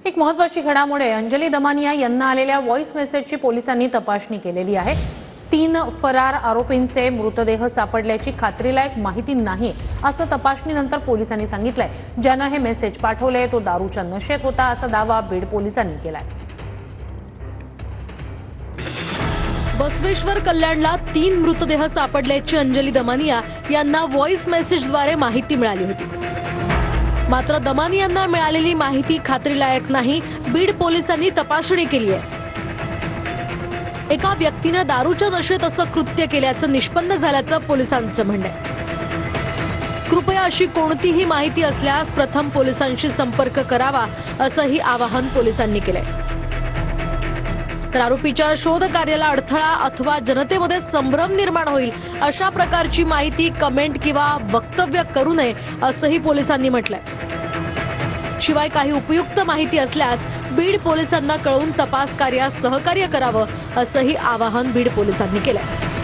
एक महत्त्वाची घडामोड अंजली दमानिया यांना आलेल्या व्हॉइस मेसेजची पोलिसांनी तपासणी केलेली आहे। 3 फरार आरोपींचे मृतदेह सापडल्याची खात्रीलायक माहिती नाही असं तपासणीनंतर पोलिसांनी सांगितलंय। ज्याने हे मेसेज पाठवले तो दारूच्या नशेत होता असा दावा बीड पोलिसांनी केलाय। बसवेश्वर कल्याणला 3 मृतदेह सापडल्याची अंजली दमानिया यांना व्हॉइस मेसेजद्वारे माहिती मिळाली होती। मात्र दमानियांना मिळालेली माहिती खात्रीलायक नाही। बीड पोलिसांनी तपासणी केली आहे। एका व्यक्तीने दारूच्या नशेत असं कृत्य केल्याचं निष्पन्न झाल्याचं पोलिसांचं म्हणणं आहे। कृपया अशी कोणतीही माहिती असल्यास प्रथम पोलिसांशी संपर्क करावा असंही आवाहन पोलिसांनी केलंय। तर आरोपीच्या शोध कार्याला अडथळा अथवा जनतेमध्ये संभ्रम निर्माण होईल अशा प्रकारची माहिती कमेंट किंवा वक्तव्य करू नये असंही पोलिसांनी म्हटलंय। शिवाय काही उपयुक्त माहिती असल्यास बीड पोलिसांना कळवून तपास कार्यास सहकार्य करावं असंही आवाहन बीड पोलिसांनी केलंय।